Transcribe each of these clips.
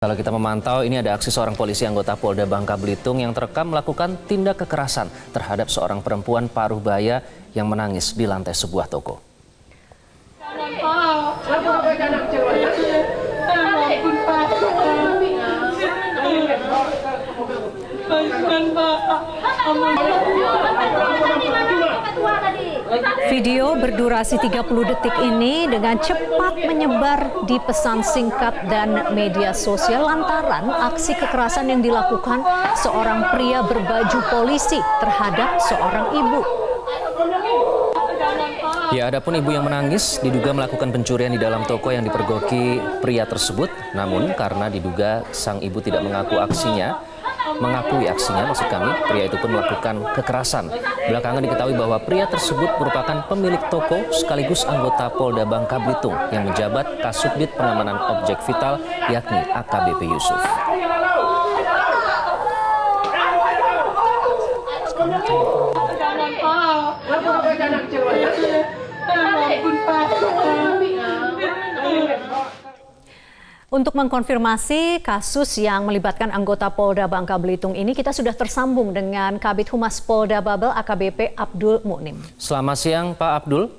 Kalau kita memantau, ini ada aksi seorang polisi anggota Polda Bangka Belitung yang terekam melakukan tindak kekerasan terhadap seorang perempuan paruh baya yang menangis di lantai sebuah toko. Video berdurasi 30 detik ini dengan cepat menyebar di pesan singkat dan media sosial lantaran aksi kekerasan yang dilakukan seorang pria berbaju polisi terhadap seorang ibu. Ya, adapun ibu yang menangis diduga melakukan pencurian di dalam toko yang dipergoki pria tersebut. Namun karena diduga sang ibu tidak mengakui aksinya, pria itu pun melakukan kekerasan. Belakangan diketahui bahwa pria tersebut merupakan pemilik toko sekaligus anggota Polda Bangka Belitung yang menjabat Kasubdit Pengamanan Objek Vital yakni AKBP Yusuf. Untuk mengkonfirmasi kasus yang melibatkan anggota Polda Bangka Belitung ini, kita sudah tersambung dengan Kabid Humas Polda Babel AKBP Abdul Muknim. Selamat siang Pak Abdul.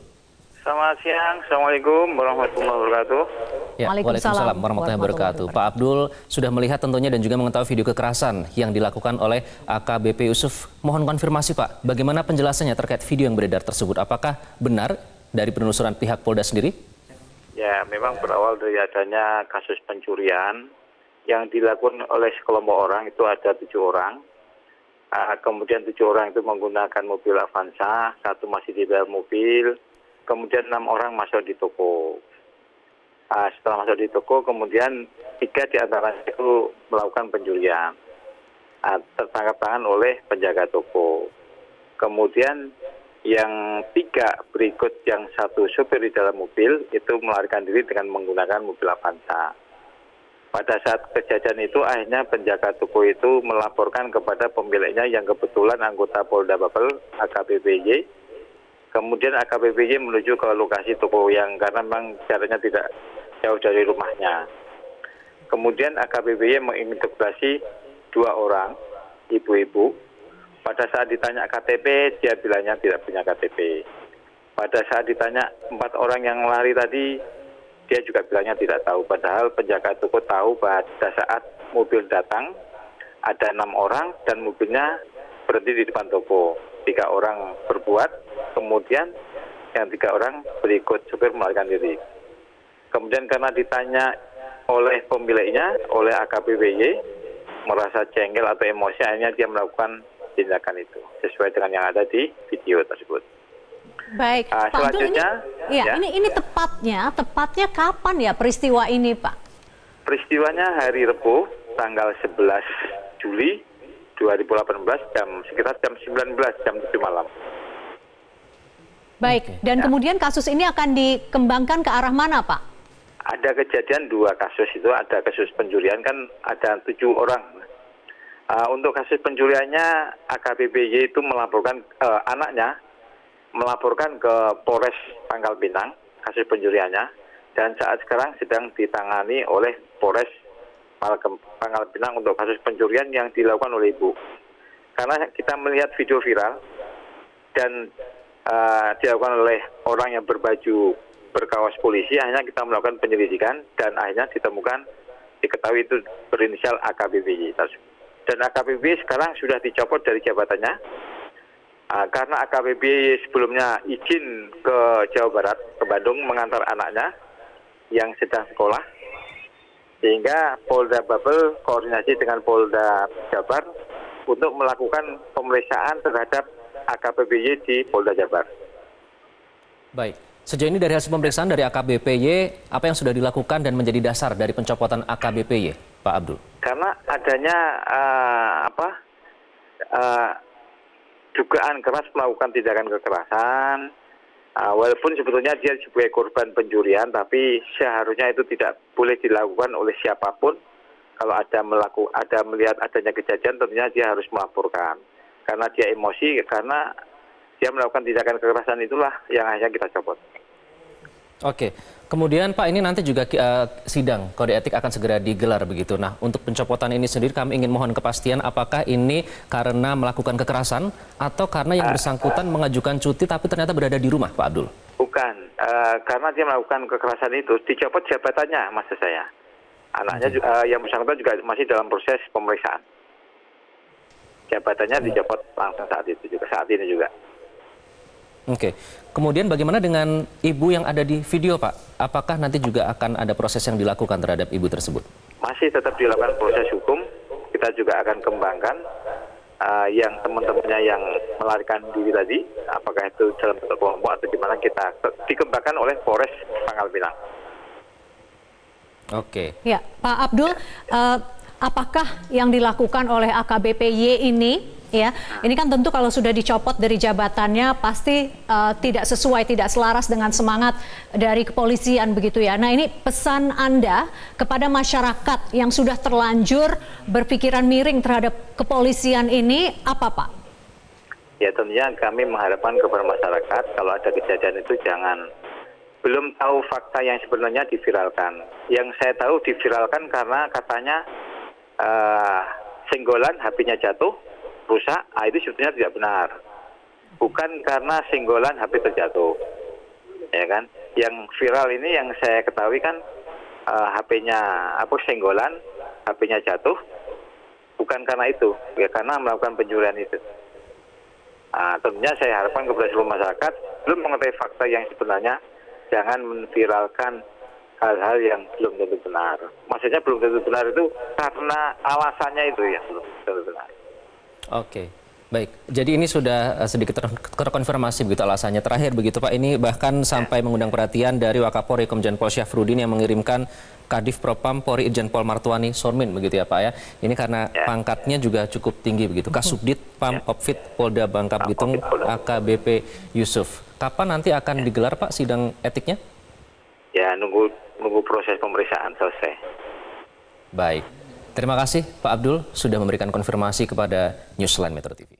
Selamat siang, Assalamualaikum warahmatullahi wabarakatuh. Ya, Waalaikumsalam warahmatullahi wabarakatuh. Pak Abdul sudah melihat tentunya dan juga mengetahui video kekerasan yang dilakukan oleh AKBP Yusuf. Mohon konfirmasi Pak, bagaimana penjelasannya terkait video yang beredar tersebut? Apakah benar dari penelusuran pihak Polda sendiri? Ya, memang berawal dari adanya kasus pencurian yang dilakukan oleh sekelompok orang, itu ada 7 orang. Kemudian 7 orang itu menggunakan mobil Avanza, 1 masih di dalam mobil, kemudian 6 orang masuk di toko. Setelah masuk di toko, kemudian 3 di antaranya itu melakukan pencurian. Tertangkap tangan oleh penjaga toko. Kemudian yang 3 berikut, yang 1 supir di dalam mobil itu melarikan diri dengan menggunakan mobil Avanza. Pada saat kejadian itu akhirnya penjaga toko itu melaporkan kepada pemiliknya yang kebetulan anggota Polda Babel AKBPY. Kemudian AKBPY menuju ke lokasi toko yang karena memang jaraknya tidak jauh dari rumahnya. Kemudian AKBPY menginterogasi 2 orang ibu-ibu. Pada saat ditanya KTP, dia bilangnya tidak punya KTP. Pada saat ditanya 4 orang yang lari tadi, dia juga bilangnya tidak tahu. Padahal penjaga toko tahu pada saat mobil datang, ada 6 orang dan mobilnya berhenti di depan toko. 3 orang berbuat, kemudian yang 3 orang berikut supir melarikan diri. Kemudian karena ditanya oleh pemiliknya, oleh AKBPY, merasa jengkel atau emosi, akhirnya dia melakukan tindakan itu sesuai dengan yang ada di video tersebut. Baik, Pak Abdul, ini tepatnya kapan ya peristiwa ini, Pak? Peristiwanya hari Rabu, tanggal 11 Juli 2018, sekitar jam 19, jam 7 malam. Baik, dan kemudian kasus ini akan dikembangkan ke arah mana, Pak? Ada kejadian 2 kasus itu, ada kasus pencurian kan ada 7 orang. Untuk kasus pencuriannya AKBPY itu melaporkan anaknya melaporkan ke Polres Pangkal Pinang kasus pencuriannya, dan saat sekarang sedang ditangani oleh Polres Pangkal Pinang untuk kasus pencurian yang dilakukan oleh ibu. Karena kita melihat video viral dan dilakukan oleh orang yang berbaju berkaos polisi, akhirnya kita melakukan penyelidikan dan akhirnya diketahui itu berinisial AKBPY tersebut. Dan AKBPY sekarang sudah dicopot dari jabatannya karena AKBPY sebelumnya izin ke Jawa Barat, ke Bandung mengantar anaknya yang sedang sekolah, sehingga Polda Babel koordinasi dengan Polda Jabar untuk melakukan pemeriksaan terhadap AKBPY di Polda Jabar. Baik, sejauh ini dari hasil pemeriksaan dari AKBPY, apa yang sudah dilakukan dan menjadi dasar dari pencopotan AKBPY, Pak Abdul? Karena adanya dugaan keras melakukan tindakan kekerasan, walaupun sebetulnya dia sebagai korban pencurian, tapi seharusnya itu tidak boleh dilakukan oleh siapapun. Kalau ada melihat adanya kejadian, tentunya dia harus melaporkan. Karena dia emosi, karena dia melakukan tindakan kekerasan, itulah yang akhirnya kita copot. Oke, kemudian Pak ini nanti juga sidang kode etik akan segera digelar begitu. Nah, untuk pencopotan ini sendiri kami ingin mohon kepastian apakah ini karena melakukan kekerasan atau karena yang bersangkutan mengajukan cuti tapi ternyata berada di rumah, Pak Abdul? Bukan, karena dia melakukan kekerasan itu dicopot jabatannya, maksud saya. Anaknya yang bersangkutan juga masih dalam proses pemeriksaan. Jabatannya dicopot langsung saat ini juga. Oke, kemudian bagaimana dengan ibu yang ada di video, Pak? Apakah nanti juga akan ada proses yang dilakukan terhadap ibu tersebut? Masih tetap dilakukan proses hukum. Kita juga akan kembangkan yang teman-temannya yang melarikan diri tadi, apakah itu dalam bentuk kelompok atau di mana, kita dikembangkan oleh Polres Pangkal Pinang. Oke. Ya, Pak Abdul, apakah yang dilakukan oleh AKBP Y ini, ya, ini kan tentu kalau sudah dicopot dari jabatannya pasti tidak sesuai, tidak selaras dengan semangat dari kepolisian begitu ya. Nah, ini pesan Anda kepada masyarakat yang sudah terlanjur berpikiran miring terhadap kepolisian ini apa, Pak? Ya, tentunya kami mengharapkan kepada masyarakat kalau ada kejadian itu jangan belum tahu fakta yang sebenarnya diviralkan. Yang saya tahu diviralkan karena katanya senggolan HP-nya jatuh, rusak, itu sebetulnya tidak benar. Bukan karena senggolan HP terjatuh, ya kan? Yang viral ini yang saya ketahui kan HP-nya senggolan, HP-nya jatuh, bukan karena itu, ya karena melakukan pencurian itu. Tentunya saya harapkan kepada seluruh masyarakat belum mengetahui fakta yang sebenarnya, jangan memviralkan hal-hal yang belum tentu benar. Maksudnya belum tentu benar itu karena alasannya itu yang belum tentu benar. Oke, baik. Jadi ini sudah sedikit terkonfirmasi begitu alasannya. Terakhir begitu Pak, ini bahkan sampai mengundang perhatian dari Wakapolri Komjen Pol Syafruddin yang mengirimkan Kadif Propam Polri Irjen Pol Martuani Sormin begitu ya Pak ya. Ini karena pangkatnya juga cukup tinggi begitu. Kasubdit Pam Opfit Polda Bangka Belitung AKBP Yusuf. Kapan nanti akan digelar Pak sidang etiknya? Ya, nunggu proses pemeriksaan selesai. Baik. Terima kasih Pak Abdul sudah memberikan konfirmasi kepada Newsline Metro TV.